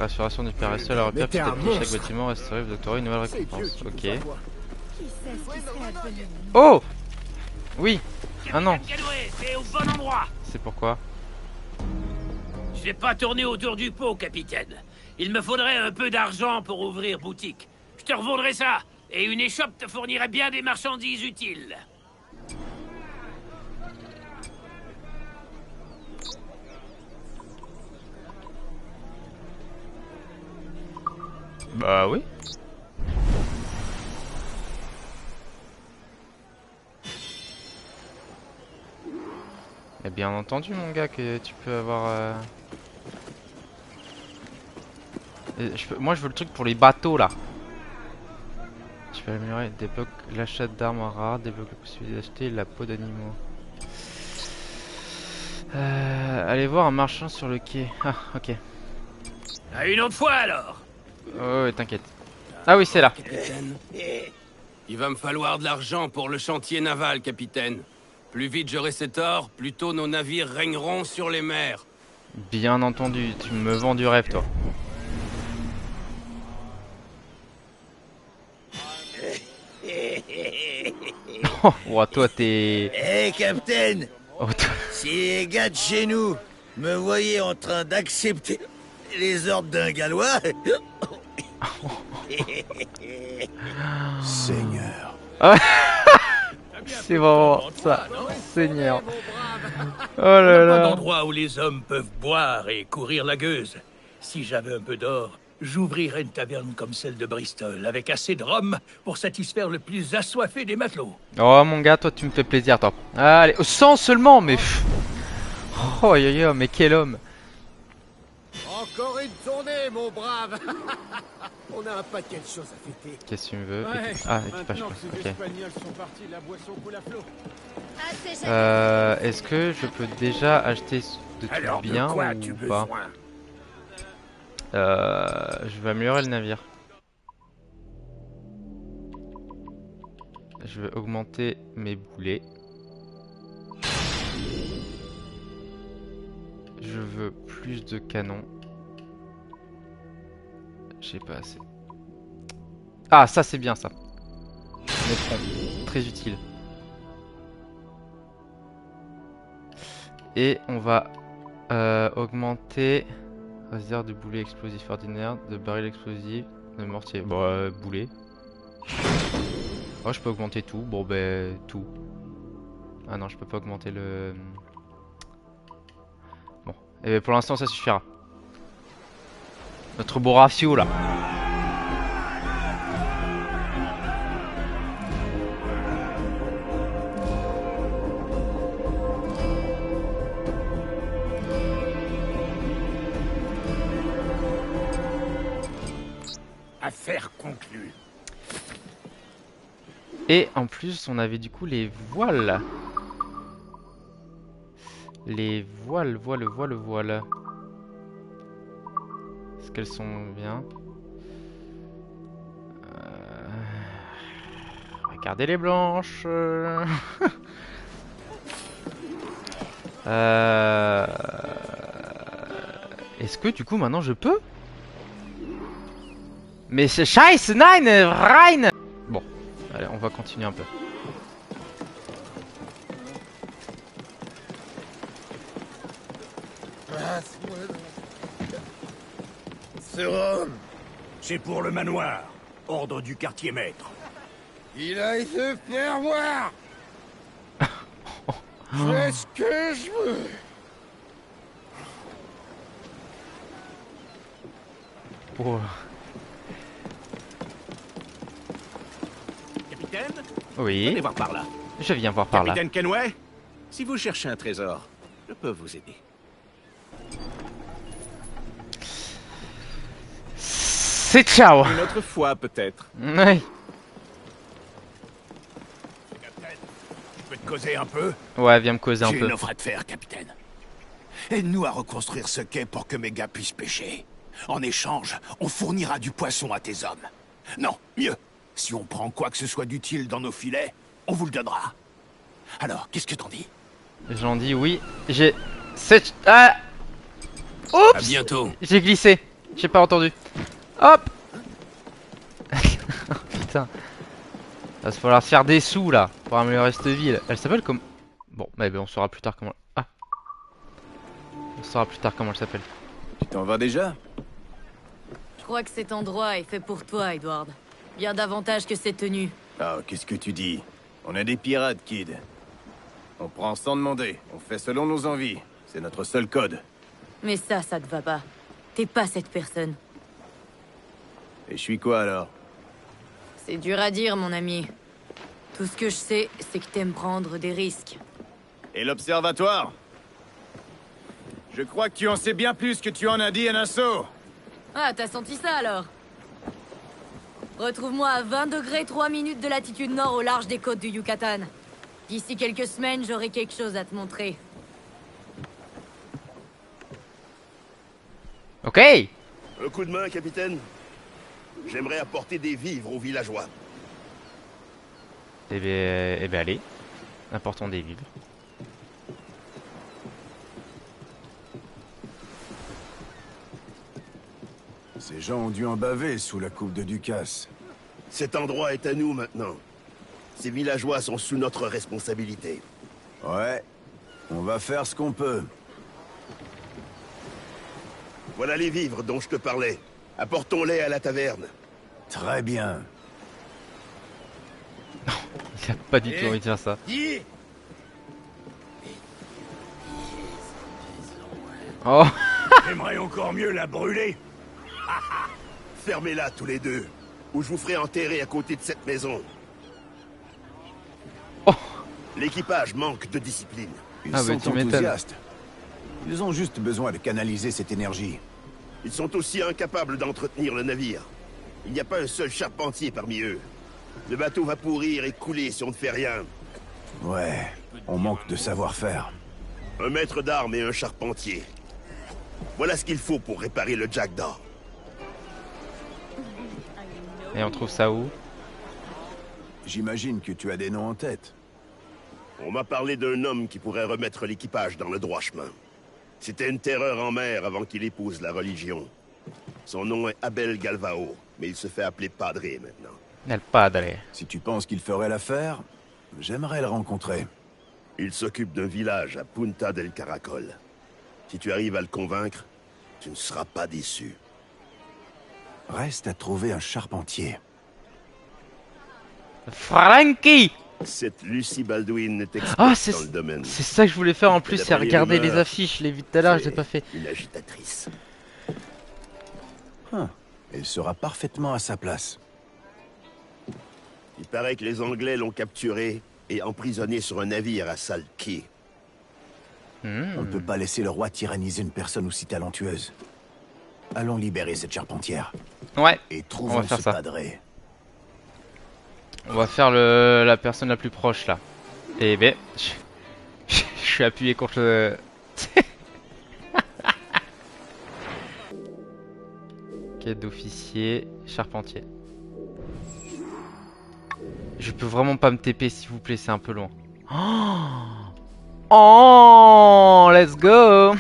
Restauration du père et la repère, petit à petit, chaque bâtiment restauré, vous obtiendrez une nouvelle récompense. Ok. Oh! Oui! Ah non! T'es au bon endroit. C'est pourquoi? Je vais pas tourner autour du pot, capitaine. Il me faudrait un peu d'argent pour ouvrir boutique. Je te revendrai ça, et une échoppe te fournirait bien des marchandises utiles. Bah oui. Mais bien entendu mon gars que tu peux avoir... Moi je veux le truc pour les bateaux là. Je peux améliorer, débloque l'achat d'armes rares, débloque la possibilité d'acheter la peau d'animaux. Allez voir un marchand sur le quai. Ah ok. À une autre fois alors. Oh ouais t'inquiète. Ah oui c'est là. Capitaine, il va me falloir de l'argent pour le chantier naval, capitaine. Plus vite j'aurai cet or, plus tôt nos navires régneront sur les mers. Bien entendu, tu me vends du rêve toi. Oh, ouais, toi t'es... Hé, Capitaine, Oh, si les gars de chez nous me voyaient en train d'accepter les ordres d'un Gallois... Seigneur. C'est vraiment ça, Seigneur. Oh là Pas là. d'endroit où les hommes peuvent boire et courir la gueuse. Si j'avais un peu d'or, j'ouvrirais une taverne comme celle de Bristol, avec assez de rhum pour satisfaire le plus assoiffé des matelots. Oh mon gars, toi tu me fais plaisir toi. Allez, 100 seulement, mais... Oh yo yo, mais quel homme. Encore une tournée, mon brave. On a un paquet de choses à fêter. Qu'est-ce que tu me veux? Ouais, Ah, équipage, maintenant que ok. ces Espagnols sont partis, la boisson coule à flot. Est-ce que je peux déjà acheter de tout Alors, bien de quoi ou as-tu pas? besoin? Je vais améliorer le navire. Je vais augmenter mes boulets. Je veux plus de canons. J'ai pas assez. Ah, ça c'est bien ça. Très utile. Et on va augmenter réserve de boulets explosifs ordinaires, de barils explosifs, de mortier. Bon, boulet. Oh, je peux augmenter tout. Bon, ben, tout. Ah non, je peux pas augmenter le... Bon. Et ben, pour l'instant, ça suffira. Notre beau ratio, là. Affaire conclue. Et en plus, on avait du coup les voiles. Les voiles. Est-ce qu'elles sont bien? Regardez les blanches. Est-ce que du coup maintenant je peux? Mais c'est Scheiße, nein, rein. Bon, allez, on va continuer un peu. Ce rhum, C'est pour le manoir. Ordre du quartier maître. il aille se faire voir. Fais ce que je veux. Oh. Capitaine, Oui, venez voir par là. je viens voir par là. Capitaine Kenway, si vous cherchez un trésor, je peux vous aider. C'est ciao. Une autre fois, peut-être. Oui. Capitaine, je peux te causer un peu? Ouais, viens me causer un J'ai peu. une offre à te faire, capitaine. Aide-nous à reconstruire ce quai pour que mes gars puissent pêcher. En échange, on fournira du poisson à tes hommes. Non, mieux. Si on prend quoi que ce soit d'utile dans nos filets, on vous le donnera. Alors, qu'est-ce que t'en dis? J'en dis oui. J'ai... Ah. Oups. À bientôt. J'ai glissé. J'ai pas entendu. Hop. Putain. Il va falloir se faire des sous là pour améliorer cette ville. Elle s'appelle comme... Bon, bah, on saura plus tard comment... Ah. On saura plus tard comment elle s'appelle. Tu t'en vas déjà? Je crois que cet endroit est fait pour toi, Edward. Bien davantage que cette tenue. Ah, qu'est-ce que tu dis? On est des pirates, Kid. On prend sans demander. On fait selon nos envies. C'est notre seul code. Mais ça te va pas. T'es pas cette personne. Et je suis quoi alors? C'est dur à dire, mon ami. Tout ce que je sais, c'est que t'aimes prendre des risques. Et l'observatoire? Je crois que tu en sais bien plus que tu en as dit à Nassau. Ah, t'as senti ça alors? Retrouve-moi à 20 degrés 3 minutes de latitude nord au large des côtes du Yucatan. D'ici quelques semaines, j'aurai quelque chose à te montrer. Ok. Un coup de main, capitaine. J'aimerais apporter des vivres aux villageois. Eh ben allez. Apportons des vivres. Ces gens ont dû en baver sous la coupe de Ducasse. Cet endroit est à nous maintenant. Ces villageois sont sous notre responsabilité. Ouais, on va faire ce qu'on peut. Voilà les vivres dont je te parlais. Apportons-les à la taverne. Très bien. Il a pas du tout envie de faire ça. Oh. J'aimerais encore mieux la brûler. Fermez-la tous les deux, ou je vous ferai enterrer à côté de cette maison. Oh. L'équipage manque de discipline. Ils Ah bah, sont tu m'étonnes. enthousiastes. Ils ont juste besoin de canaliser cette énergie. Ils sont aussi incapables d'entretenir le navire. Il n'y a pas un seul charpentier parmi eux. Le bateau va pourrir et couler si on ne fait rien. Ouais, on manque de savoir-faire. Un maître d'armes et un charpentier. Voilà ce qu'il faut pour réparer le Jackdaw. Et on trouve ça où? J'imagine que tu as des noms en tête. On m'a parlé d'un homme qui pourrait remettre l'équipage dans le droit chemin. C'était une terreur en mer avant qu'il épouse la religion. Son nom est Abel Galvao, mais il se fait appeler Padre maintenant. El Padre. Si tu penses qu'il ferait l'affaire, j'aimerais le rencontrer. Il s'occupe d'un village à Punta del Caracol. Si tu arrives à le convaincre, tu ne seras pas déçu. Reste à trouver un charpentier. Frankie. Cette Lucy Baldwin est experte Ah, dans le domaine. c'est ça que je voulais faire en plus, Mais c'est d'après les regarder les rumeurs, affiches. Je l'ai vu tout à l'heure, je l'ai pas fait. Une agitatrice. Elle sera parfaitement à sa place. Il paraît que les Anglais l'ont capturée et emprisonnée sur un navire à Salt Cay. On ne peut pas laisser le roi tyranniser une personne aussi talentueuse. Allons libérer cette charpentière. Ouais. Et On trouvons va faire ce ça. padré. On va faire la personne la plus proche là. Et ben, je suis appuyé contre le... Quête d'officier, charpentier. Je peux vraiment pas me TP s'il vous plaît, c'est un peu loin. Oh, let's go.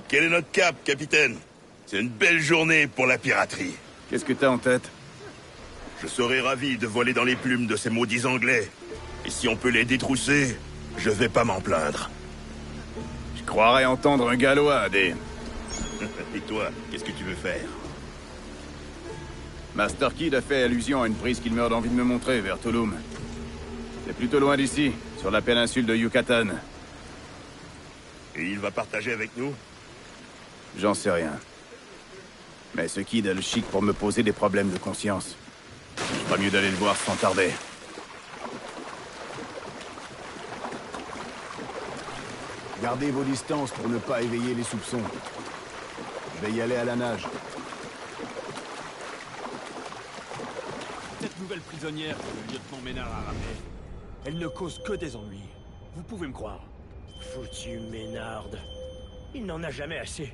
Quel est notre cap, capitaine? C'est une belle journée pour la piraterie. Qu'est-ce que t'as en tête? Je serais ravi de voler dans les plumes de ces maudits Anglais. Et si on peut les détrousser, je vais pas m'en plaindre. Je croirais entendre un gallois, des... Et toi, qu'est-ce que tu veux faire? Master Kid a fait allusion à une prise qu'il meurt d'envie de me montrer vers Tulum. C'est plutôt loin d'ici, sur la péninsule de Yucatan. Et il va partager avec nous? J'en sais rien. Mais ce Kid a le chic pour me poser des problèmes de conscience. C'est pas mieux d'aller le voir sans tarder. Gardez vos distances pour ne pas éveiller les soupçons. Je vais y aller à la nage. Cette nouvelle prisonnière que le lieutenant Ménard a ramenée, elle ne cause que des ennuis. Vous pouvez me croire. Foutu Ménard. Il n'en a jamais assez.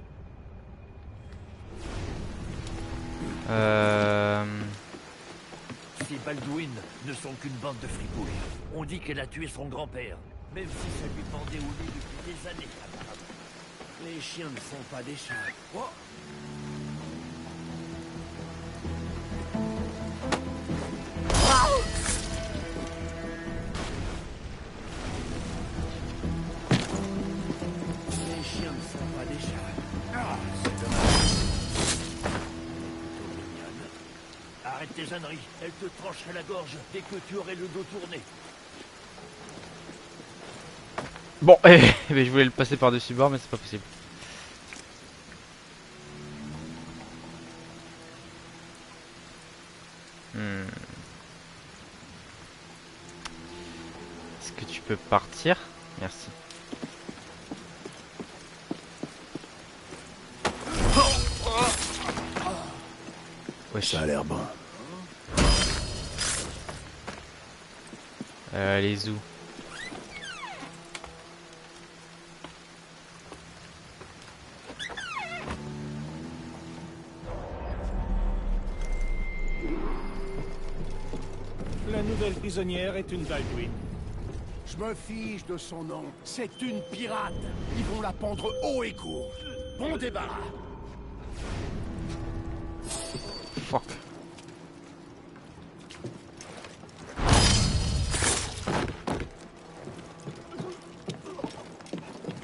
Ces Baldwin ne sont qu'une bande de fripouilles. On dit qu'elle a tué son grand-père, même si ça lui pendait au nez depuis des années, apparemment. Les chiens ne sont pas des chats. Oh. tes âneries. Elle te trancherait la gorge dès que tu aurais le dos tourné. Bon, mais je voulais le passer par-dessus bord, mais c'est pas possible. Est-ce que tu peux partir? Merci. Ouais, ça a l'air bon. Les où? La nouvelle prisonnière est une Baldwin. Je me fiche de son nom. C'est une pirate. Ils vont la pendre haut et court. Bon débarras. Fuck.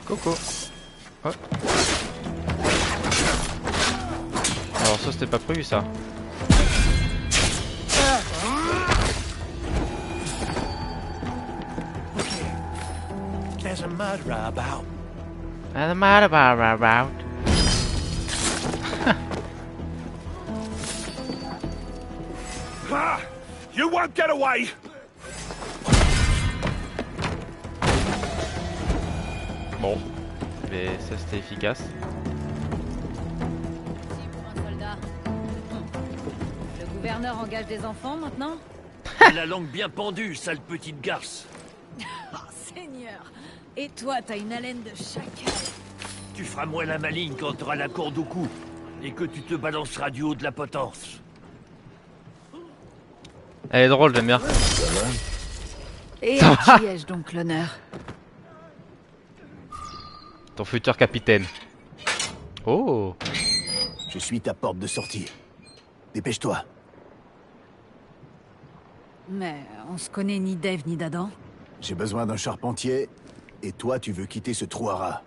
Coco. Oh. Alors ça c'était pas prévu ça. There's a murderer about. Ah! You won't get away! Bon. Mais ça c'était efficace. Un soldat. Le gouverneur engage des enfants maintenant? La langue bien pendue, sale petite garce. Oh, Seigneur. Et toi, t'as une haleine de chacal. Tu feras moins la maligne quand t'auras la corde au cou. Et que tu te balanceras du haut de la potence. Elle est drôle, j'aime bien. Et à qui ai-je donc l'honneur? Ton futur capitaine. Oh. Je suis ta porte de sortie. Dépêche-toi. Mais on se connaît ni d'Ève ni d'Adam. J'ai besoin d'un charpentier, et toi tu veux quitter ce trou à rats.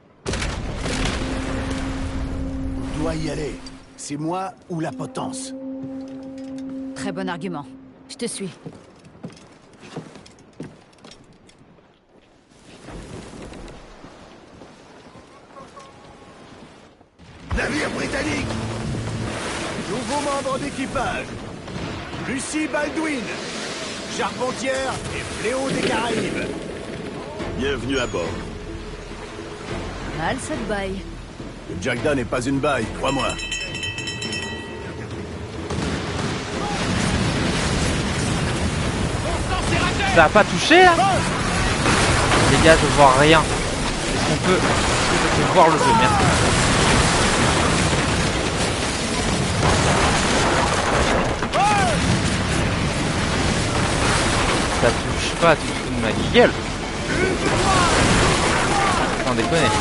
On doit y aller. C'est moi ou la potence. Très bon argument. Je te suis. Navire britannique! Nouveau membre d'équipage. Lucy Baldwin, charpentière et fléau des Caraïbes. Bienvenue à bord. Mal cette baille. Le Jackdaw n'est pas une baille, crois-moi. Ça a pas touché là? Les gars, je vois rien. Est-ce qu'on peut... Est-ce que je peux voir le jeu? Merci. Ça touche pas, tu te fous de ma gueule. Sans déconner.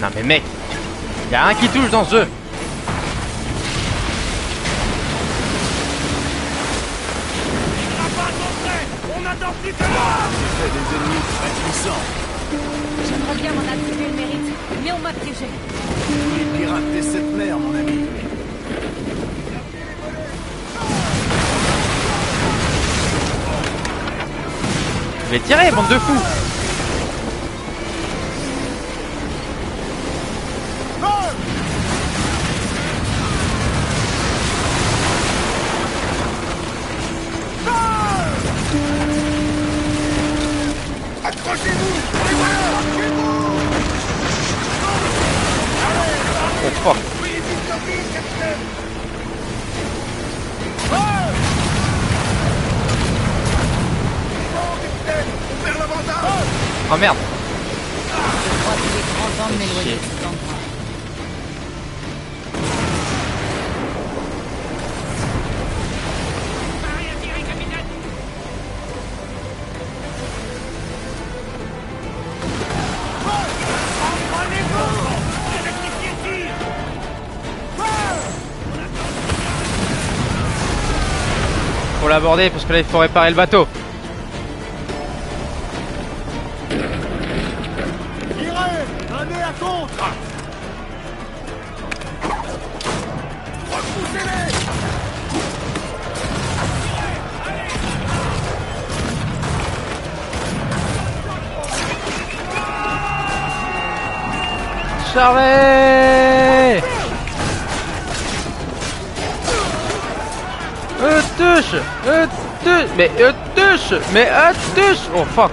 Non mais mec, y'a rien qui touche dans ce jeu. On attend plus que là! C'est des ennemis très puissants. J'aimerais bien m'en attribuer le mérite, mais on m'a piégé. Les pirates des sept mers, mon ami. Je vais tirer, bande de fous. Oh fuck. Oh merde. Je crois qu'il est grand temps de m'éloigner de cet endroit. Faut l'aborder parce que là il faut réparer le bateau. Tirez! Donnez à contre! Charlie. Touche. Mais touche. Mais touche. Oh fuck.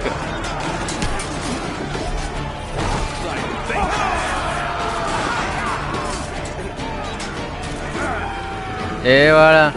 Et voilà.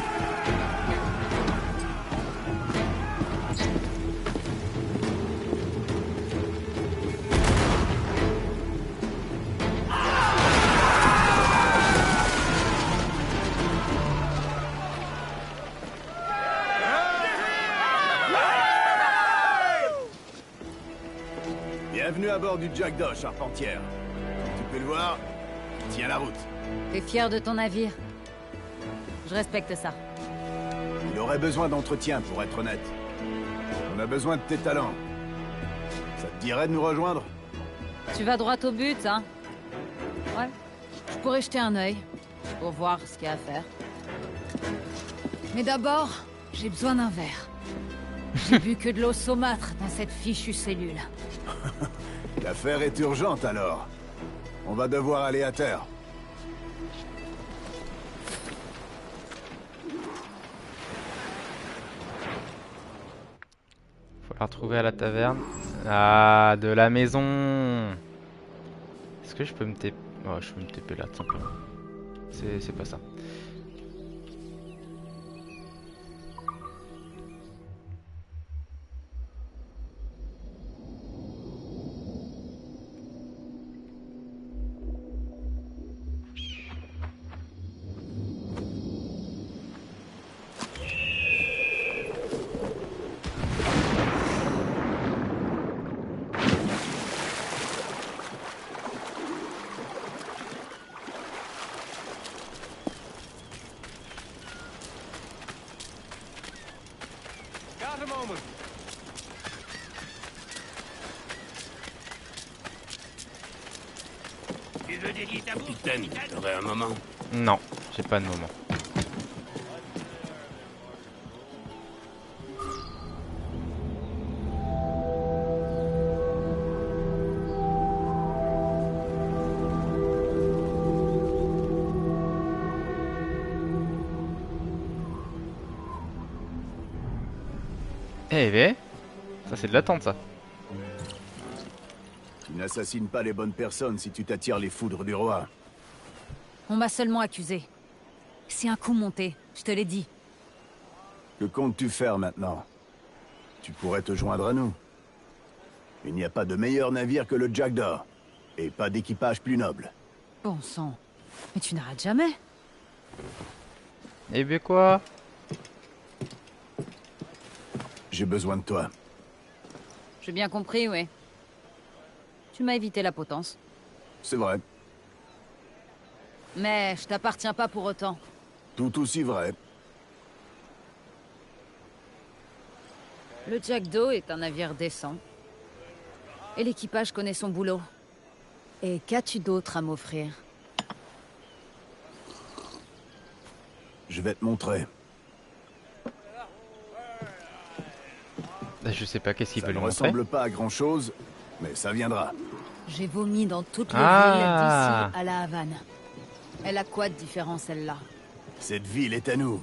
Bienvenue à bord du Jackdaw, charpentière. Tu peux le voir, tiens la route. T'es fier de ton navire? Je respecte ça. Il aurait besoin d'entretien, pour être honnête. On a besoin de tes talents. Ça te dirait de nous rejoindre? Tu vas droit au but, hein? Ouais. Je pourrais jeter un œil pour voir ce qu'il y a à faire. Mais d'abord, j'ai besoin d'un verre. J'ai bu que de l'eau saumâtre dans cette fichue cellule. L'affaire est urgente alors. On va devoir aller à terre. Faut la retrouver à la taverne. Ah, de la maison. Est-ce que je peux me TP? Oh, je peux me TP là, tout simplement. C'est pas ça. Tu veux délier ta bouche, Capitaine, t'aurais un moment? Non, j'ai pas de moment. Eh ben, ça c'est de l'attente ça. Tu n'assassines pas les bonnes personnes si tu t'attires les foudres du roi. On m'a seulement accusé. C'est un coup monté, je te l'ai dit. Que comptes-tu faire maintenant? Tu pourrais te joindre à nous. Il n'y a pas de meilleur navire que le Jackdaw. Et pas d'équipage plus noble. Bon sang. Mais tu n'arrêtes jamais. Eh ben quoi? J'ai besoin de toi. J'ai bien compris, oui. Tu m'as évité la potence. C'est vrai. Mais je t'appartiens pas pour autant. Tout aussi vrai. Le Jackdaw est un navire décent. Et l'équipage connaît son boulot. Et qu'as-tu d'autre à m'offrir? Je vais te montrer. Je sais pas qu'est-ce qu'il veut Ça lui ne montrer. ressemble pas à grand-chose, mais ça viendra. J'ai vomi dans toutes les Ah. villes d'ici à la Havane. Elle a quoi de différent, celle-là? Cette ville est à nous.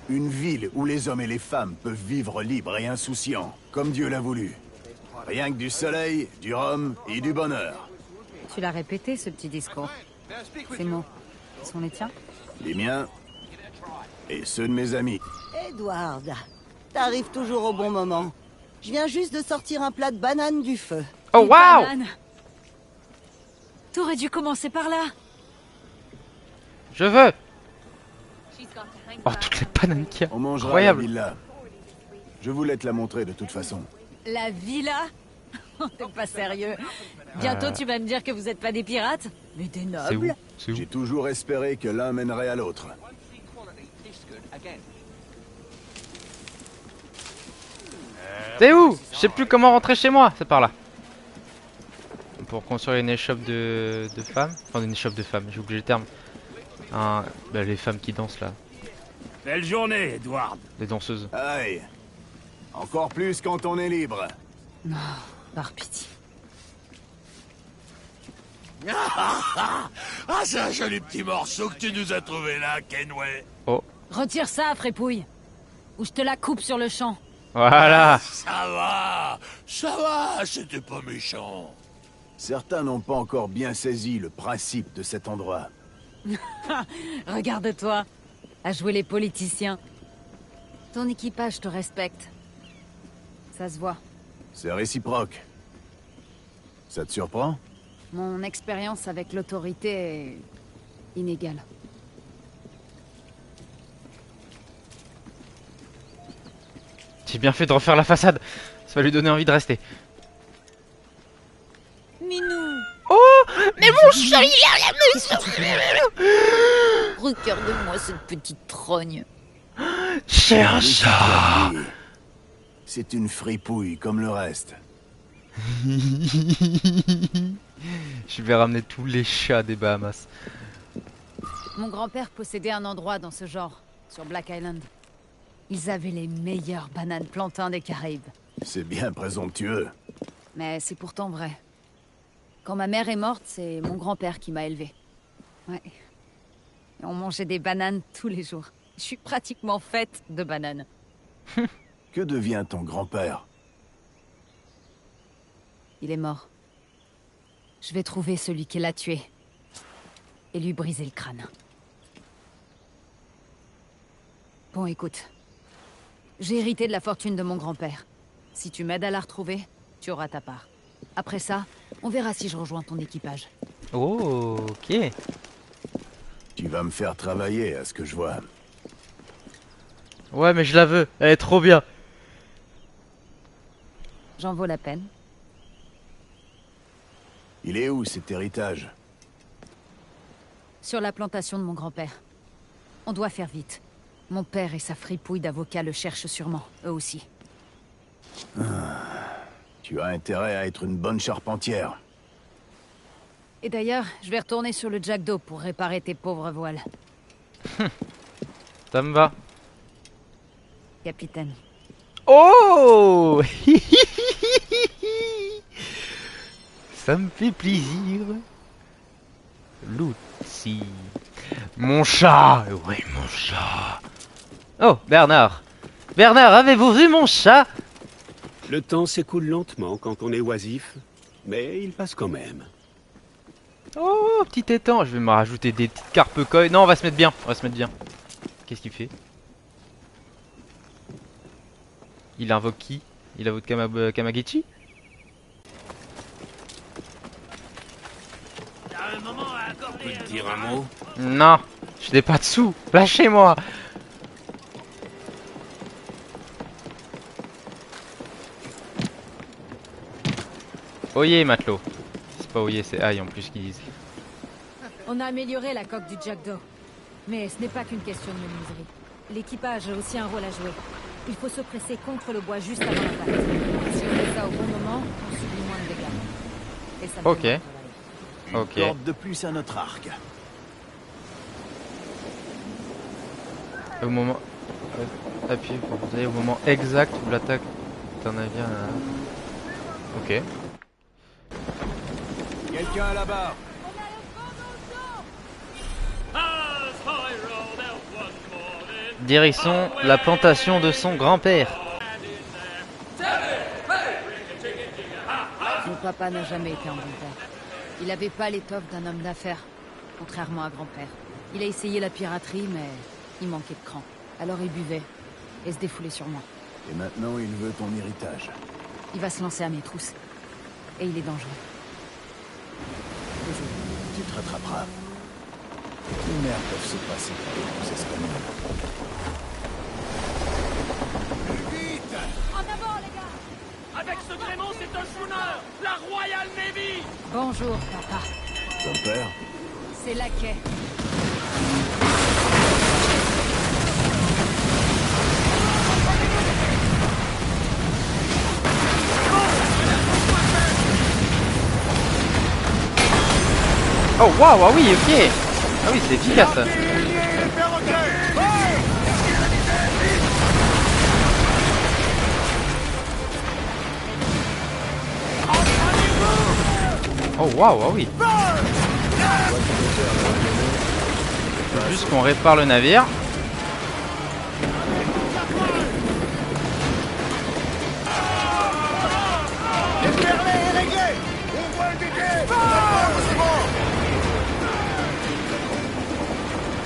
Une ville où les hommes et les femmes peuvent vivre libres et insouciants, comme Dieu l'a voulu. Rien que du soleil, du rhum et du bonheur. Tu l'as répété, ce petit discours. Ces mots, ce sont les tiens? Les miens et ceux de mes amis. Edward, t'arrives toujours au bon moment. Je viens juste de sortir un plat de bananes du feu. Oh Des waouh! bananes. T'aurais dû commencer par là. Je veux! Oh, toutes les bananes qu'il y a! On mangera Incroyable! à la villa. Je voulais te la montrer de toute façon. La villa? T'es pas sérieux. Bientôt tu vas me dire que vous êtes pas des pirates, mais des C'est où? nobles. C'est où? J'ai toujours espéré que l'un mènerait à l'autre. C'est où? Je sais plus comment rentrer chez moi, c'est par là. Pour construire une échoppe de femmes. Enfin, une échoppe de femmes, j'ai oublié le terme. Bah, les femmes qui dansent là. Belle journée, Edward. Les danseuses. Aïe. Encore plus quand on est libre. Non, par pitié. Ah, c'est un joli petit morceau que tu nous as trouvé là, Kenway. Oh. Retire ça, frépouille. Ou je te la coupe sur le champ. Voilà. Ça va, c'était pas méchant. Certains n'ont pas encore bien saisi le principe de cet endroit. Regarde-toi, à jouer les politiciens. Ton équipage te respecte. Ça se voit. C'est réciproque. Ça te surprend? Mon expérience avec l'autorité est inégale. J'ai bien fait de refaire la façade. Ça va lui donner envie de rester. Minou! Oh! Mais mon chat, il est à la maison! Regarde-moi cette petite trogne. C'est un chat! C'est une fripouille comme le reste. Je vais ramener tous les chats des Bahamas. Mon grand-père possédait un endroit dans ce genre, sur Black Island. Ils avaient les meilleures bananes plantains des Caraïbes. C'est bien présomptueux. Mais c'est pourtant vrai. Quand ma mère est morte, c'est mon grand-père qui m'a élevée. Ouais. Et on mangeait des bananes tous les jours. Je suis pratiquement faite de bananes. Que devient ton grand-père? Il est mort. Je vais trouver celui qui l'a tué. Et lui briser le crâne. Bon, écoute. J'ai hérité de la fortune de mon grand-père. Si tu m'aides à la retrouver, tu auras ta part. Après ça, on verra si je rejoins ton équipage. Oh, ok. Tu vas me faire travailler, à ce que je vois. Ouais, mais je la veux. Elle est trop bien. J'en vaut la peine. Il est où, cet héritage? Sur la plantation de mon grand-père. On doit faire vite. Mon père et sa fripouille d'avocats le cherchent sûrement, eux aussi. Tu as intérêt à être une bonne charpentière. Et d'ailleurs, je vais retourner sur le Jack d'eau pour réparer tes pauvres voiles. Ça me va. Capitaine. Oh! Ça me fait plaisir. Lucy. Mon chat! Oui, mon chat. Oh, Bernard. Bernard, avez-vous vu mon chat? Le temps s'écoule lentement quand on est oisif, mais il passe quand même. Oh, petit étang. Je vais me rajouter des petites carpes koi. Non, on va se mettre bien. On va se mettre bien. Qu'est-ce qu'il fait? Il invoque qui? Il invoque Kamagechi? Je peux te dire un mot? Non, je n'ai pas de sous. Lâchez-moi. Oyez, matelot. C'est pas oyez, c'est aïe en plus qu'ils disent. On a amélioré la coque du Jack d'eau. Mais ce n'est pas qu'une question de menuiserie. L'équipage a aussi un rôle à jouer. Il faut se presser contre le bois juste avant l'impact. Si on fait ça au bon moment, on subit moins de dégâts. Et ça me Ok. fait Une Ok. corde de plus à notre arc. Au moment... appuyez pour vous allez au moment exact où l'attaque d'un navire... Ok. Quelqu'un à la barre. Direction la plantation de son grand-père. Mon papa n'a jamais été un bon père. Il avait pas l'étoffe d'un homme d'affaires, contrairement à grand-père. Il a essayé la piraterie, mais il manquait de cran. Alors il buvait et se défoulait sur moi. Et maintenant, il veut ton héritage. Il va se lancer à mes trousses. Et il est dangereux. Désolé. Tu te rattraperas. Les mers peuvent se passer par les grands espagnols. Vite! En avant, les gars! Avec ce gréement, c'est un schooner! La Royal Navy! Bonjour, papa. Ton père? C'est Laquais. Oh waouh, ah oui, ok. Ah oui, c'est efficace ça. Oh waouh, ah oui. Faut juste qu'on répare le navire.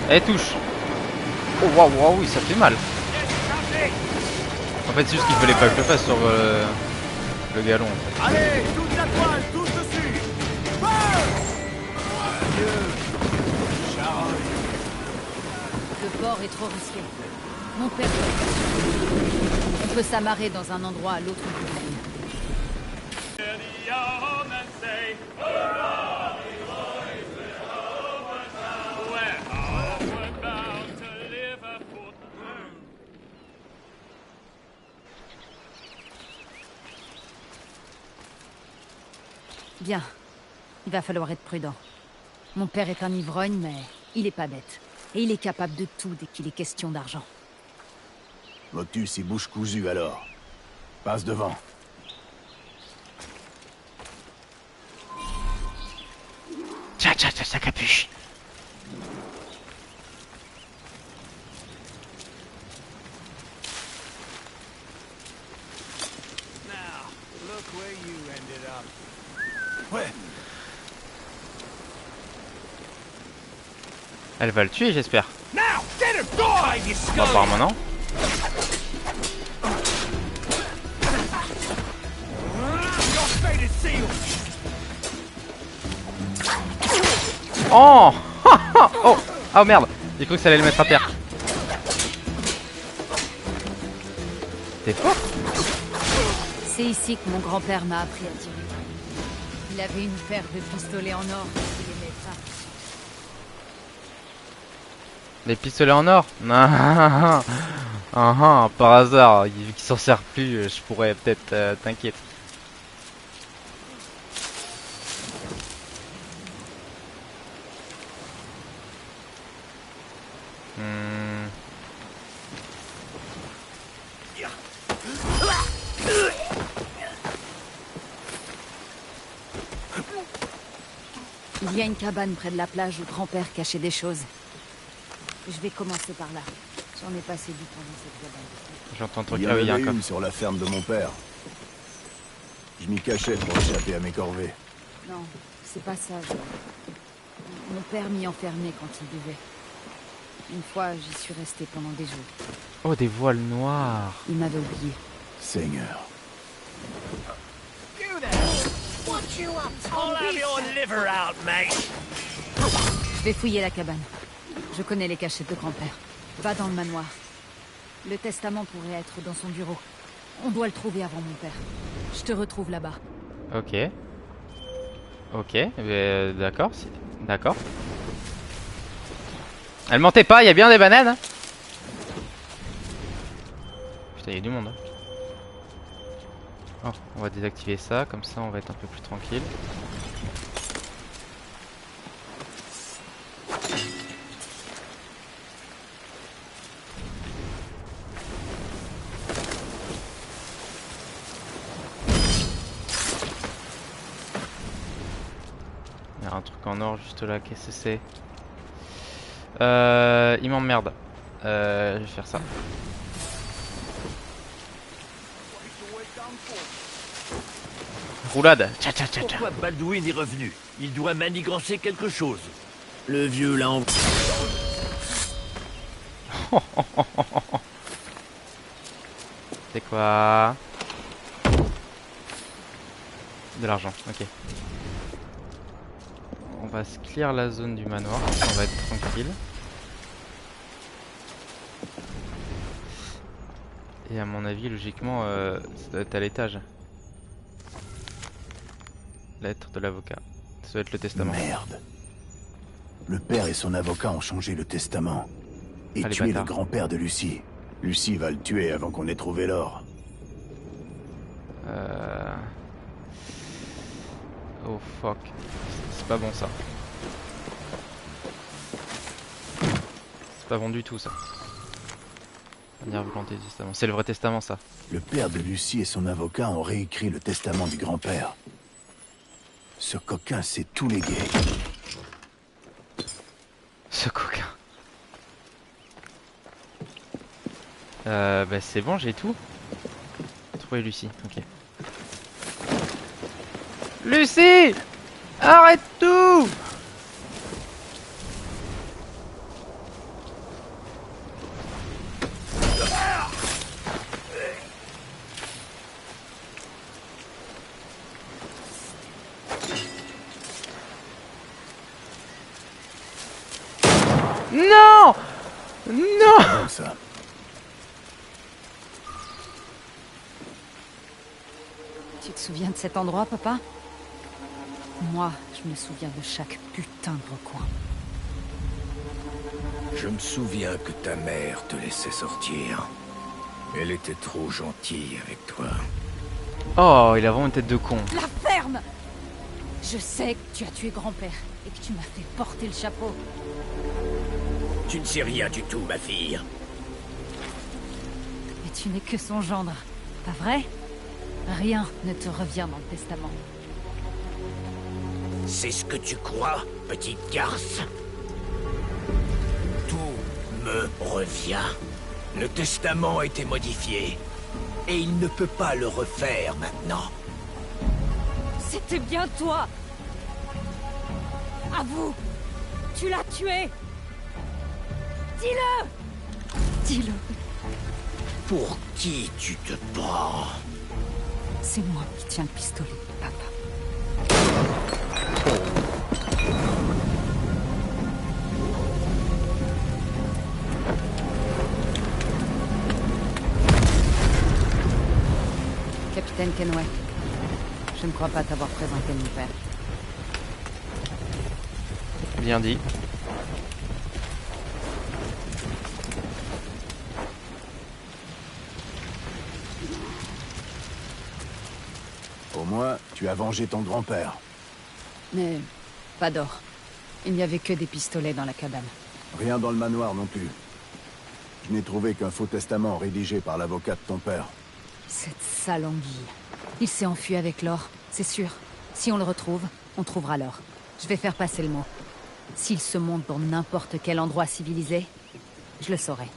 Elle touche. Oh waouh, wow, oui, ça fait mal. En fait, c'est juste qu'il fallait pas que je le fasse sur le galon. En fait. Allez, toute la toile, tous dessus. Le port est trop risqué. Mon père doit être sûr. On peut s'amarrer dans un endroit à l'autre bout de la ville. Bien. Il va falloir être prudent. Mon père est un ivrogne, mais il est pas bête. Et il est capable de tout dès qu'il est question d'argent. Motus et bouche cousue alors. Passe devant. Tiens, capuche. Ouais. Elle va le tuer, j'espère. Now, get her, go! Bon, apparemment non. Oh. Oh. Oh merde. J'ai cru que ça allait le mettre à terre. T'es fort. C'est ici que mon grand-père m'a appris à tirer. Il avait une paire de pistolets en or qu'il aimait pas. Des pistolets en or? Par hasard, vu qu'il s'en sert plus, je pourrais peut-être t'inquiète. Il y a une cabane près de la plage où grand-père cachait des choses. Je vais commencer par là. J'en ai passé du temps dans cette cabane. J'entends trop Il y qu'il y a un avait coffre. une sur la ferme de mon père. Je m'y cachais pour échapper à mes corvées. Non, c'est pas ça. Mon père m'y enfermait quand il buvait. Une fois, j'y suis resté pendant des jours. Oh, des voiles noires. Il m'avait oublié. Seigneur. I'll have your liver out, mate. Je vais fouiller la cabane. Je connais les cachettes de grand-père. Va dans le manoir. Le testament pourrait être dans son bureau. On doit le trouver avant mon père. Je te retrouve là-bas. Ok. Ok, d'accord. D'accord. Elle mentait pas, il y a bien des bananes. Hein. Putain, il y a du monde. Hein. Oh, on va désactiver ça, comme ça on va être un peu plus tranquille. Il y a un truc en or juste là, qu'est-ce que c'est? Il m'emmerde. Je vais faire ça. Roulade. Tcha, tcha, tcha, tcha. Pourquoi Baldwin est revenu? Il doit manigancer quelque chose. Le vieux l'a en... C'est quoi? De l'argent, ok. On va se clear la zone du manoir, on va être tranquille. Et à mon avis, logiquement, ça doit être à l'étage. Lettre de l'avocat. Ça doit être le testament. Merde. Le père et son avocat ont changé le testament. Et Ah, les tué le bâtards. grand-père de Lucie. Lucie va le tuer avant qu'on ait trouvé l'or. Oh fuck. C'est pas bon ça. C'est pas bon du tout ça. Manière volonté du testament. C'est le vrai testament ça. Le père de Lucie et son avocat ont réécrit le testament du grand-père. Ce coquin s'est tout légué. Ce coquin. Bah c'est bon, j'ai tout. Trouver Lucie, ok. Lucie! Arrête tout! Non! Non! Ça. Tu te souviens de cet endroit, papa? Moi, je me souviens de chaque putain de recoin. Je me souviens que ta mère te laissait sortir. Elle était trop gentille avec toi. Oh, il a vraiment une tête de con. La ferme! Je sais que tu as tué grand-père et que tu m'as fait porter le chapeau. Tu ne sais rien du tout, ma fille. Mais tu n'es que son gendre, pas vrai? Rien ne te revient dans le testament. C'est ce que tu crois, petite garce? Tout me revient. Le testament a été modifié. Et il ne peut pas le refaire maintenant. C'était bien toi! Avoue! Tu l'as tué! Dis-le! Dis-le. Pour qui tu te prends? C'est moi qui tiens le pistolet, papa. Capitaine Kenway, je ne crois pas t'avoir présenté mon père. Bien dit. Au moins, tu as vengé ton grand-père. Mais pas d'or. Il n'y avait que des pistolets dans la cabane. Rien dans le manoir non plus. Je n'ai trouvé qu'un faux testament rédigé par l'avocat de ton père. Cette sale anguille. Il s'est enfui avec l'or, c'est sûr. Si on le retrouve, on trouvera l'or. Je vais faire passer le mot. S'il se monte dans n'importe quel endroit civilisé, je le saurai.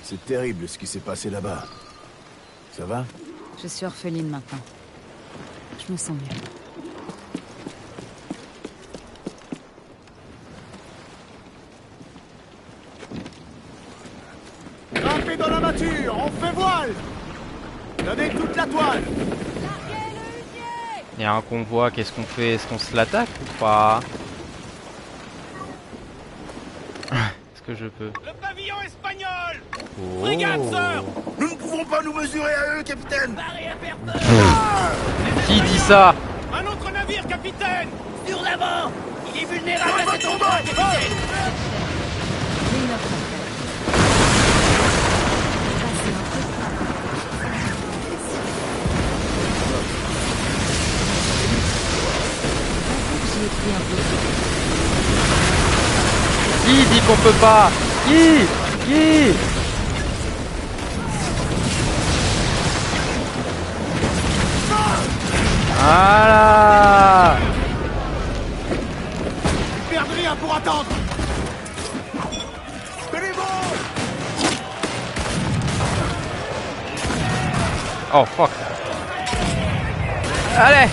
C'est terrible ce qui s'est passé là-bas. Ça va? Je suis orpheline maintenant. Je me sens mieux. Grimpez dans la mâture, on fait voile! Donnez toute la toile! Il y a un convoi, qu'est-ce qu'on fait? Est-ce qu'on se l'attaque ou pas? Est-ce que je peux? Le pavillon espagnol! Oh. Frégate, sœur! Nous ne pouvons pas nous mesurer à eux, capitaine! Qui dit ça? Un autre navire, capitaine! Sur l'avant! Il est vulnérable à cette endroit, capitaine! Qui dit qu'on peut pas? Qui? Voilà. Perdre rien pour attendre! Tenez bon! Oh fuck. Allez.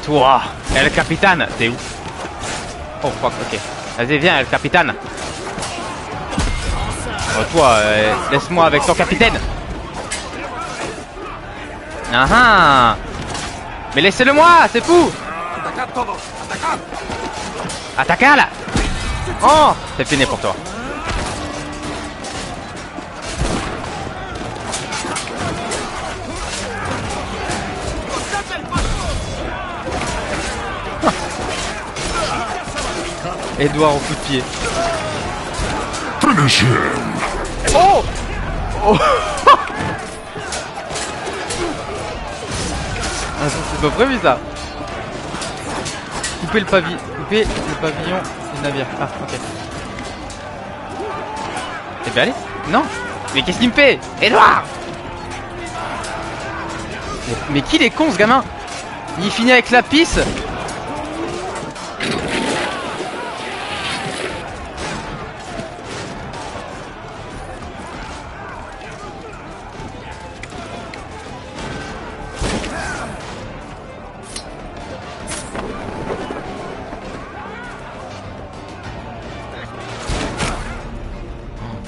Toi, El Capitan, t'es où? Oh fuck, ok. Vas-y, viens, El Capitan. Oh, toi, laisse-moi avec ton capitaine. Ah ah. Mais laissez-le moi, c'est fou. Attaque là. Oh, c'est fini pour toi. Edouard au coup de pied. Oh. Oh. Ah, c'est pas prévu ça. Couper le pavillon du navire. Ah ok. Eh bien allez. Non. Mais qu'est-ce qu'il me fait, Edouard? Mais qu'il est con ce gamin! Il finit avec la pisse!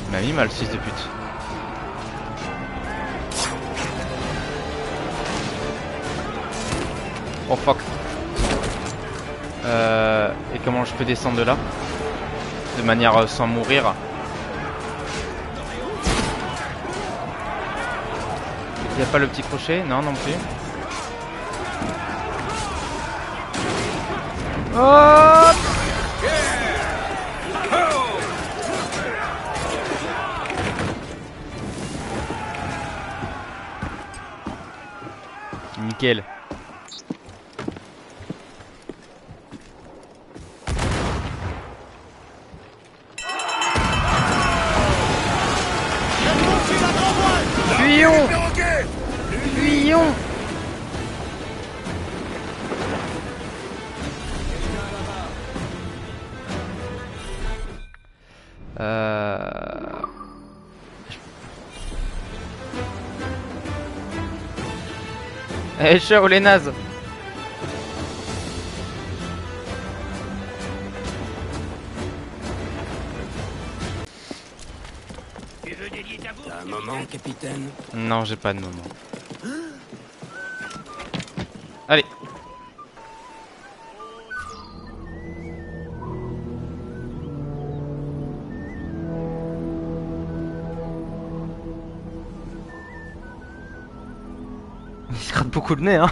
Il m'a mis mal, fils de pute. Oh fuck. Et comment je peux descendre de là? De manière sans mourir. Il n'y a pas le petit crochet? Non, non plus. Oh! Nickel. Fuyons! Fuyons! Eh, ciao les nazes! T'as un moment, capitaine? Non, j'ai pas de moment. Allez. Il se gratte beaucoup de nez, hein.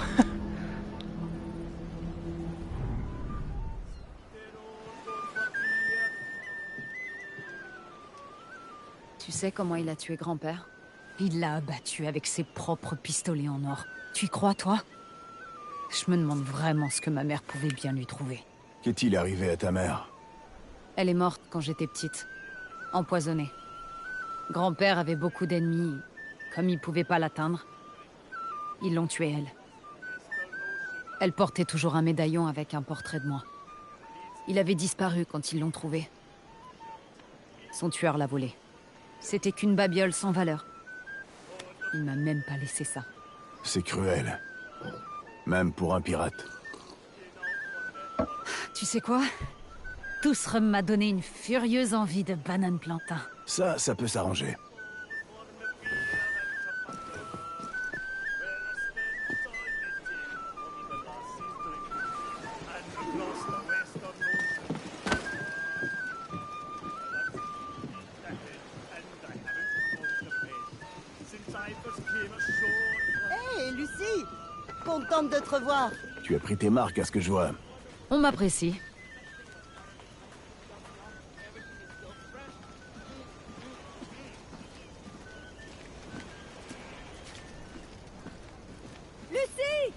Tu sais comment il a tué grand-père? Il l'a abattu avec ses propres pistolets en or. Tu y crois, toi? Je me demande vraiment ce que ma mère pouvait bien lui trouver. Qu'est-il arrivé à ta mère? Elle est morte quand j'étais petite. Empoisonnée. Grand-père avait beaucoup d'ennemis. Comme ils pouvaient pas l'atteindre, ils l'ont tuée, elle. Elle portait toujours un médaillon avec un portrait de moi. Il avait disparu quand ils l'ont trouvé. Son tueur l'a volé. C'était qu'une babiole sans valeur. Il m'a même pas laissé ça. C'est cruel. Même pour un pirate. Tu sais quoi? Tousrum m'a donné une furieuse envie de banane plantain. Ça peut s'arranger. Hé, Lucie! Contente de te revoir. Tu as pris tes marques à ce que je vois. On m'apprécie. Lucie!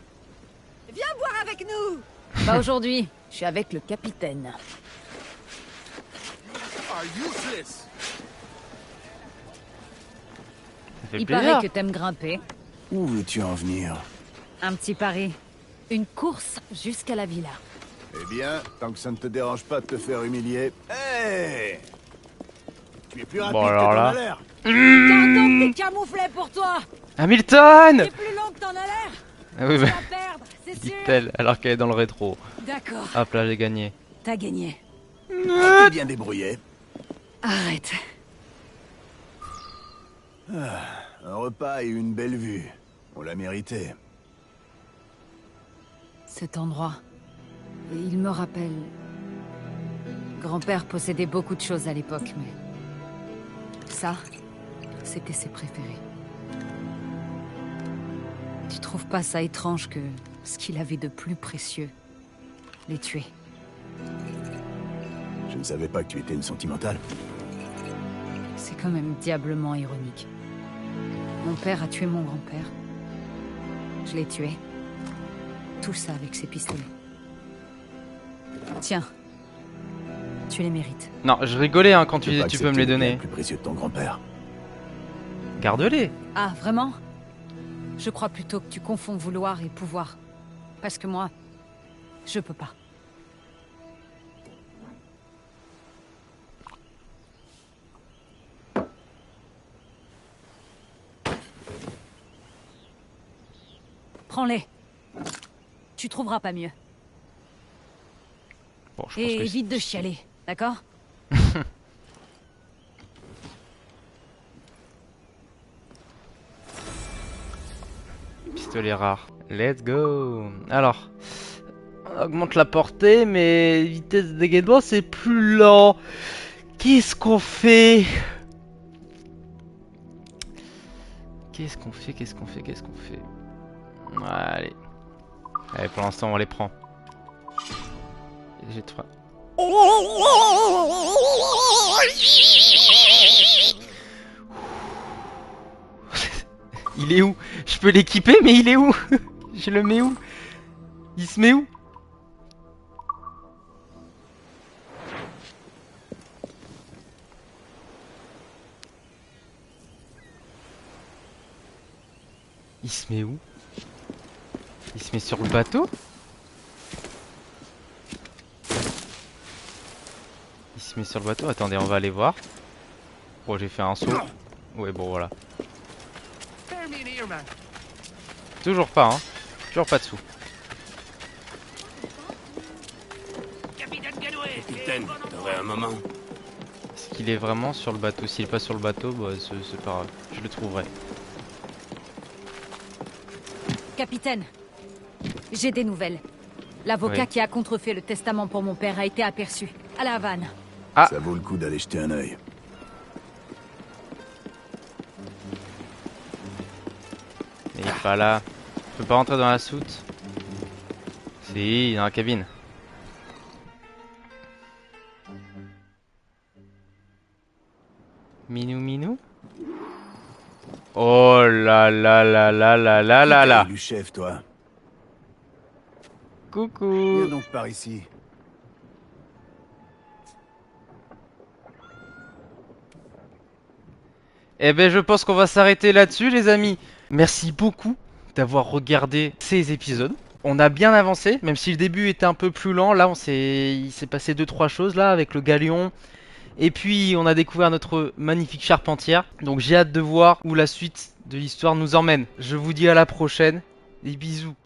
Viens boire avec nous! Pas aujourd'hui. Je suis avec le capitaine. Il paraît que t'aimes grimper. Où veux-tu en venir? Un petit pari. Une course jusqu'à la villa. Eh bien, tant que ça ne te dérange pas de te faire humilier... Hé! Tu es plus rapide Bon, alors que t'en là. as l'air. Carton, t'es camouflé pour toi! Hamilton! T'es plus long que t'en as l'air! Ah oui, Tu bah, vas perdre, c'est sûr! dit-elle, alors qu'elle est dans le rétro. D'accord, Hop là, j'ai gagné. t'as gagné. T'es bien débrouillé. Arrête. Un repas et une belle vue. On l'a mérité. Cet endroit, il me rappelle... Grand-père possédait beaucoup de choses à l'époque, mais... Ça, c'était ses préférés. Tu trouves pas ça étrange que ce qu'il avait de plus précieux, les tuer? Je ne savais pas que tu étais une sentimentale. C'est quand même diablement ironique. Mon père a tué mon grand-père. Je l'ai tué. Tout ça avec ses pistolets. Tiens. Tu les mérites. Non, je rigolais hein, quand tu peux pas peux me les accepter le bien donner. le plus précieux de ton grand-père. Garde-les. Ah, vraiment? Je crois plutôt que tu confonds vouloir et pouvoir. Parce que moi, je peux pas. Prends-les. Tu trouveras pas mieux. Bon, je pense Et que évite de chialer, d'accord? Pistolet rare. Let's go. Alors, on augmente la portée, mais vitesse de dégaiement c'est plus lent. Qu'est-ce qu'on fait? Qu'est-ce qu'on fait? Allez. Allez, pour l'instant on les prend. J'ai 3. Il est où? Je peux l'équiper, mais il est où? Je le mets où? Il se met où? Il se met où? Il se met sur le bateau? Il se met sur le bateau? Attendez, on va aller voir. Oh, j'ai fait un saut. Ouais, bon, voilà. Toujours pas, hein. Toujours pas de sous. Capitaine, t'aurais un moment? Est-ce qu'il est vraiment sur le bateau? S'il est pas sur le bateau, bah, c'est pas grave. Je le trouverai. Capitaine, j'ai des nouvelles. L'avocat Oui. qui a contrefait le testament pour mon père a été aperçu, à La Havane. Ah. Ça vaut le coup d'aller jeter un œil. Il est pas là. Je peux pas rentrer dans la soute. Si, dans la cabine. Minou. Oh là là là là là là là là. Du chef, toi. Coucou. Viens donc par ici. Eh ben je pense qu'on va s'arrêter là-dessus les amis. Merci beaucoup d'avoir regardé ces épisodes. On a bien avancé, même si le début était un peu plus lent. Là il s'est passé 2-3 choses là avec le galion. Et puis on a découvert notre magnifique charpentière. Donc j'ai hâte de voir où la suite de l'histoire nous emmène. Je vous dis à la prochaine. Des bisous.